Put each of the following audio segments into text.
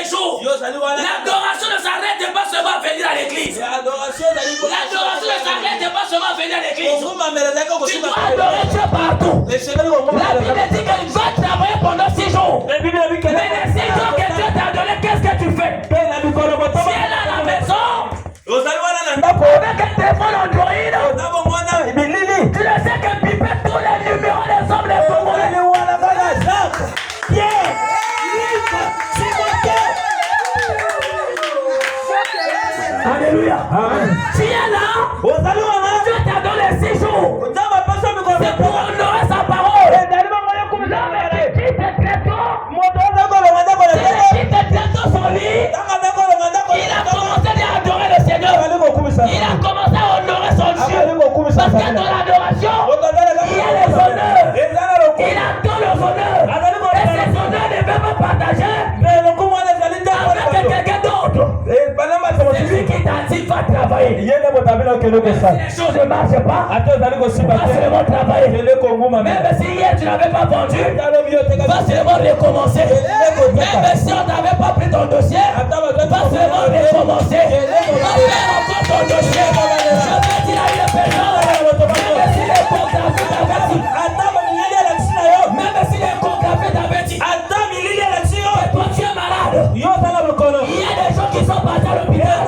séjour. L'adoration ne s'arrête pas seulement à venir à l'église. L'adoration ne s'arrête pas seulement à venir à l'église. Tu dois adorer Dieu partout. La Bible dit qu'il va travailler pendant 6 jours. Mais les 6 jours que Dieu t'a donné, qu'est-ce que tu fais? Si elle est à la maison, avec un téléphone Android, tu le sais que piper tous les numéros des hommes les Congolais. Alléluia. Si elle est là, Dieu t'a donné 6 jours. C'est pour honorer sa parole. L'homme qui quitte son lit, il a commencé à adorer le Seigneur. Il a commencé à honorer son Dieu. Parce que dans l'adoration, il y a les honneurs. Il attend les honneurs. Et ces honneurs ne peuvent pas partager avec quelqu'un d'autre. C'est lui qui t'a dit va travailler. Si les choses ne marchent pas, va seulement travailler. Même si hier tu n'avais pas vendu, va seulement recommencer. Même si on n'avait pas pris ton dossier, va seulement recommencer. Va faire encore ton dossier. Je vais dire à une personne, même si les photographies t'avaient dit, même si les photographies t'avaient dit, que toi tu es malade. Il y a des gens qui sont passés à l'hôpital.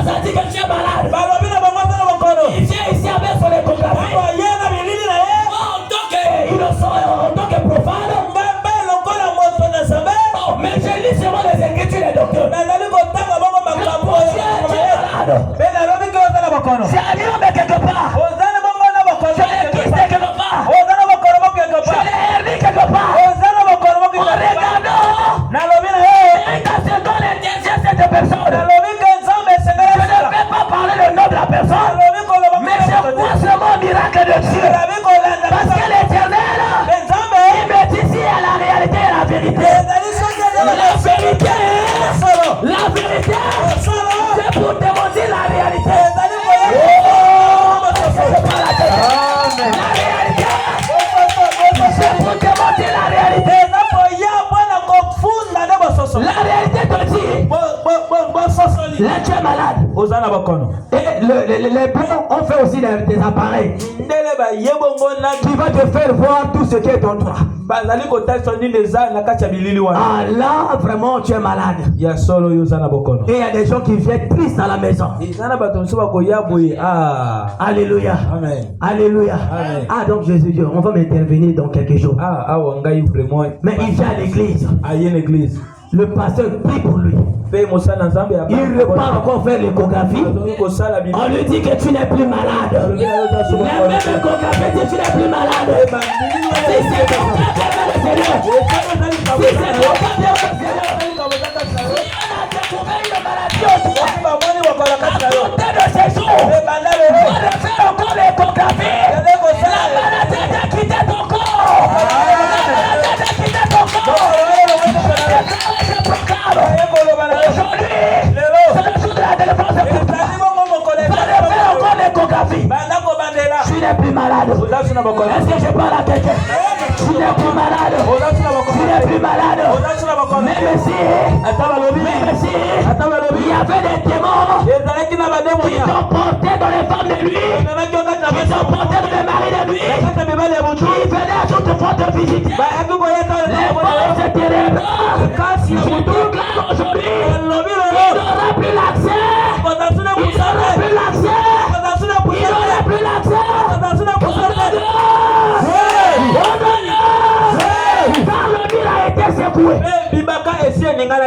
Ça dit que tu es malade. Il vient ici avec son échographie. En tant que profane. Mais je lis seulement les écritures des docteurs. C'est un homme quelque part. Je l'ai quitté quelque part. Je l'ai hermé quelque part. En regardant. Dans les désirs de cette personne. Je ne vais pas parler le nom de la personne. Mais je crois seulement au miracle de Dieu. Parce que l'Éternel, il me dit si à la réalité et la vérité. La vérité, c'est pour te montrer la réalité. C'est pas la tête. La réalité, c'est pour te montrer la réalité. La réalité te dit, là tu es malade. Et les blancs ont fait aussi des appareils qui vont te faire voir tout ce qui est en toi. Ah là, vraiment tu es malade. Et il y a des gens qui viennent tristes à la maison. Alléluia. Amen. Alléluia. Amen. Ah donc Jésus, on va m'intervenir dans quelques jours. Mais il vient à l'église. Le pasteur prie pour lui. Il repart encore faire l'échographie. On lui dit que tu n'es plus malade. La même échographie dit que tu n'es plus malade. Si c'est ton cas, le Seigneur. Si c'est ton cas, le Seigneur. On a découvert une maladie au toi. À compter de ces jours, on va refaire encore l'échographie. La maladie t'a quitté ton corps. La maladie t'a quitté ton corps. Aujourd'hui, c'est le jour de la délivrance pour toi. Va refaire encore l'échographie. Tu n'es plus malade. Est-ce que je parle à quelqu'un? Tu n'es plus malade. Tu n'es plus malade. Même si il y avait des démons qui sont portés dans les femmes de lui, qui sont portés dans les maris de lui, qui venaient à toute fois te visiter. Les forces ténébreuses qui sont toutes là aujourd'hui, il n'aura plus l'accès. Il n'aura plus l'accès. Il n'aura plus l'accès. Car le mur a été secoué.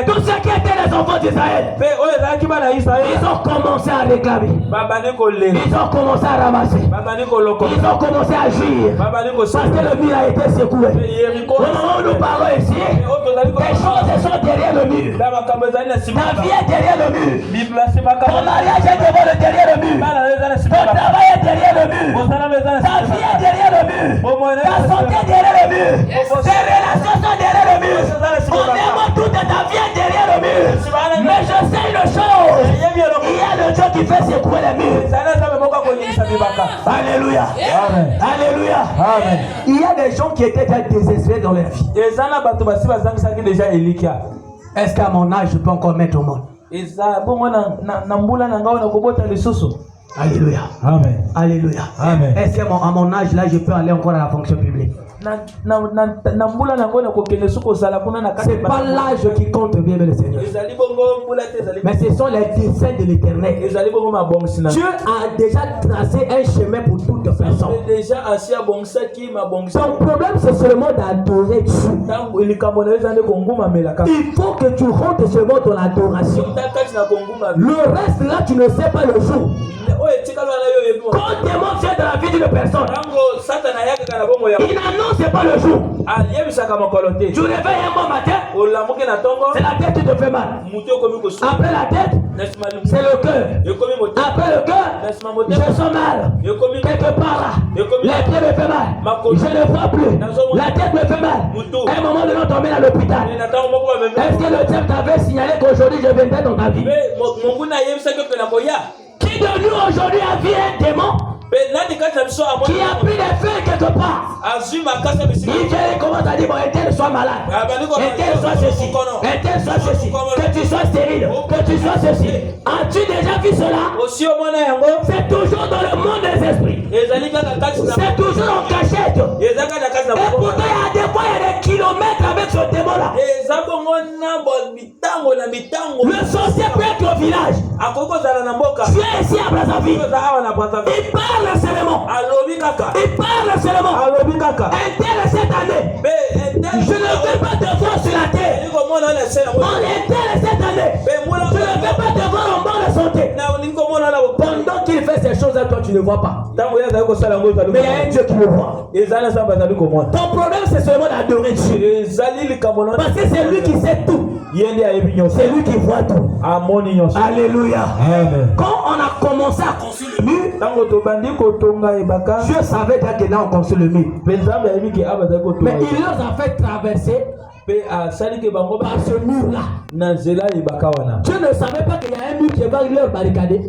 Tous ceux qui étaient les enfants d'Israël, ils ont commencé à réclamer. Ils ont commencé à ramasser. Ils ont commencé à agir. Parce que le mur a été secoué. Au moment où nous parlons ici, les choses sont derrière le mur. Ta vie est derrière le mur. Ton mariage est derrière le mur. Ton travail est derrière le mur. Ta vie est derrière le mur. Ta santé est derrière le mur. Tes relations sont derrière le mur. Honnêtement, toute ta vie est derrière le mur. Mais je sais une chose. Il y a le Dieu qui fait secouer les murs. Alléluia. Alléluia. Il y a des gens qui étaient déjà désespérés dans leur vie. Est-ce qu'à mon âge, je peux encore mettre au monde? Alléluia. Amen. Alléluia. Amen. Est-ce qu'à mon âge, là, je peux aller encore à la fonction publique? C'est pas l'âge qui compte, bien le Seigneur. Mais ce sont les desseins de l'éternel. Dieu a déjà tracé un chemin pour toute personne. Son problème, c'est seulement d'adorer Dieu. Il faut que tu rentres seulement dans l'adoration. Le reste, là, tu ne sais pas le jour. Quand démon vient dans la vie d'une personne, il n'annonce pas le jour. Tu réveilles un bon matin, c'est la tête qui te fait mal. Après la tête, c'est le cœur. Après le cœur, je sens mal. Quelque part là, les pieds me fait mal. Je ne vois plus. La tête me fait mal. À un moment donné, on t'emmène à l'hôpital. Est-ce que le diable t'avait signalé qu'aujourd'hui je viendrai dans ta vie? Qui de nous aujourd'hui a vu un démon qui a pris les feux quelque part? Il vient et commence à dire, bon, un tel soit malade, un tel soit ceci, un tel soit ceci, que tu sois stérile, que tu sois ceci. As-tu déjà vu cela? C'est toujours dans le monde des esprits. C'est toujours en cachette. Et pourtant, il y a des fois, il y a des kilomètres avec ce démon-là. Le sorcier peut être au village. Tu es ici à Brazzaville. Il parle seulement. Il parle seulement. Un tel cette année, je ne vais pas te voir sur la terre. On est tel cette année, je ne vais pas te voir en bonne santé. Pendant qu'il fait ces choses-là, toi tu ne vois pas. Mais il y a un Dieu qui le voit. Ton problème c'est seulement d'adorer Dieu. Parce que c'est lui qui sait tout. C'est lui qui voit tout. Alléluia. Amen. Quand on a commencé à construire le mur, Dieu savait déjà que là on construit le mur. Mais il leur a fait traverser par ce mur-là. Dieu ne savait pas qu'il y a un mur qui va leur barricader.